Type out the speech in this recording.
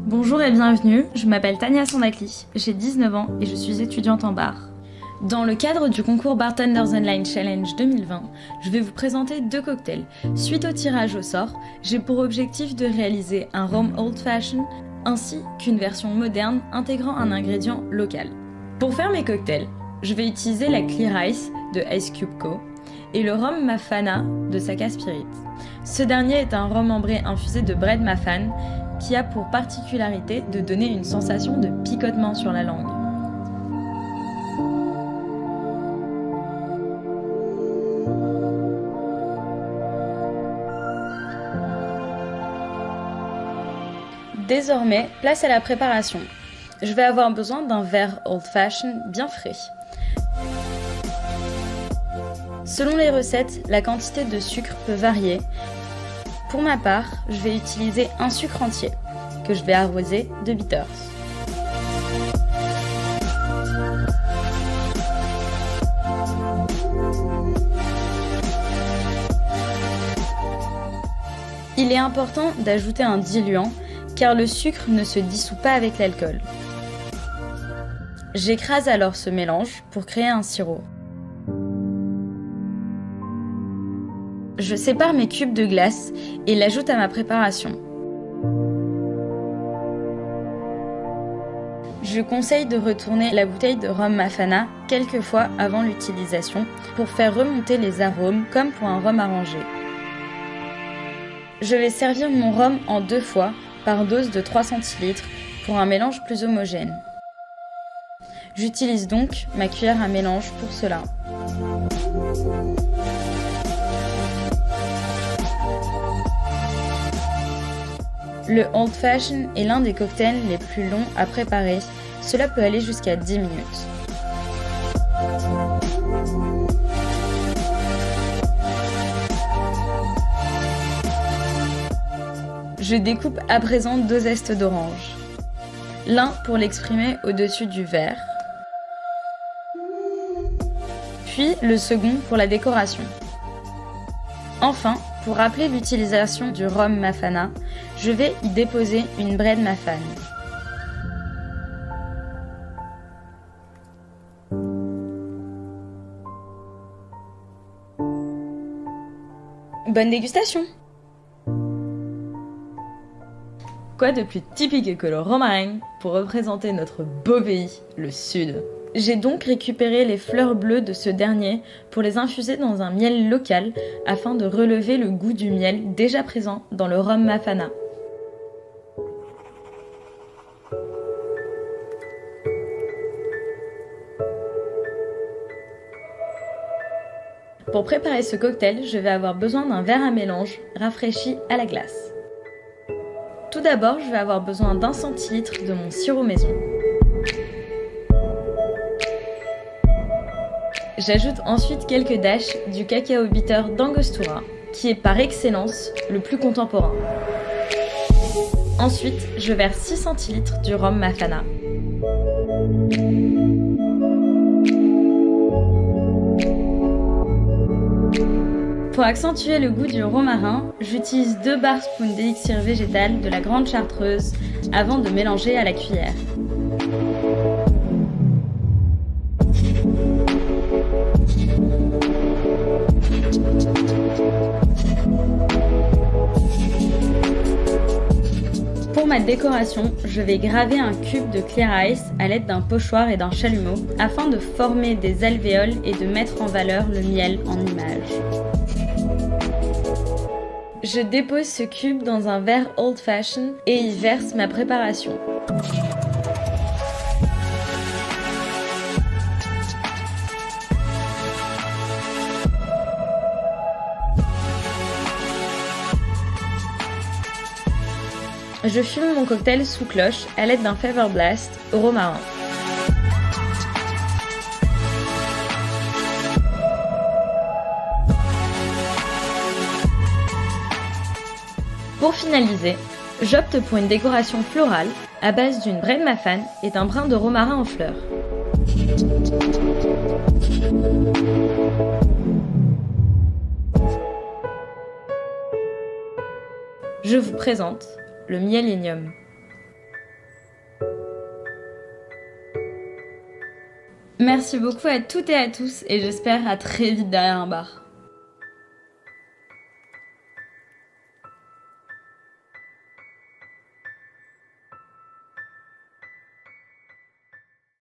Bonjour et bienvenue, je m'appelle Tania Sandakli, j'ai 19 ans et je suis étudiante en bar. Dans le cadre du concours Bartenders Online Challenge 2020, je vais vous présenter 2 cocktails. Suite au tirage au sort, j'ai pour objectif de réaliser un rhum old fashion ainsi qu'une version moderne intégrant un ingrédient local. Pour faire mes cocktails, je vais utiliser la Clear Ice de Ice Cube Co et le rhum Mafana de Saka Spirit. Ce dernier est un rhum ambré infusé de Bread Mafan qui a pour particularité de donner une sensation de picotement sur la langue. Désormais, place à la préparation. Je vais avoir besoin d'un verre old fashion bien frais. Selon les recettes, la quantité de sucre peut varier. Pour ma part, je vais utiliser un sucre entier, que je vais arroser de bitters. Il est important d'ajouter un diluant, car le sucre ne se dissout pas avec l'alcool. J'écrase alors ce mélange pour créer un sirop. Je sépare mes cubes de glace et l'ajoute à ma préparation. Je conseille de retourner la bouteille de rhum Mafana quelques fois avant l'utilisation pour faire remonter les arômes comme pour un rhum arrangé. Je vais servir mon rhum en 2 fois par dose de 3 centilitres pour un mélange plus homogène. J'utilise donc ma cuillère à mélange pour cela. Le Old Fashion est l'un des cocktails les plus longs à préparer, cela peut aller jusqu'à 10 minutes. Je découpe à présent 2 zestes d'orange, l'un pour l'exprimer au-dessus du verre, puis le second pour la décoration. Enfin, pour rappeler l'utilisation du rhum Mafana, je vais y déposer une Bread Mafan. Bonne dégustation! Quoi de plus typique que le romarin pour représenter notre beau pays, le Sud? J'ai donc récupéré les fleurs bleues de ce dernier pour les infuser dans un miel local afin de relever le goût du miel déjà présent dans le rhum Mafana. Pour préparer ce cocktail, je vais avoir besoin d'un verre à mélange rafraîchi à la glace. Tout d'abord, je vais avoir besoin d'1 centilitre de mon sirop maison. J'ajoute ensuite quelques dashes du cacao bitter d'Angostura, qui est par excellence le plus contemporain. Ensuite, je verse 6 centilitres du rhum Mafana. Pour accentuer le goût du romarin, j'utilise 2 bar spoons d'élixir végétal de la Grande Chartreuse avant de mélanger à la cuillère. Pour ma décoration, je vais graver un cube de Clear Ice à l'aide d'un pochoir et d'un chalumeau afin de former des alvéoles et de mettre en valeur le miel en image. Je dépose ce cube dans un verre old fashion et y verse ma préparation. Je fume mon cocktail sous cloche à l'aide d'un Fever Blast au romarin. Pour finaliser, j'opte pour une décoration florale à base d'une Bread Mafan et d'un brin de romarin en fleurs. Je vous présente le Millennium. Merci beaucoup à toutes et à tous et j'espère à très vite derrière un bar.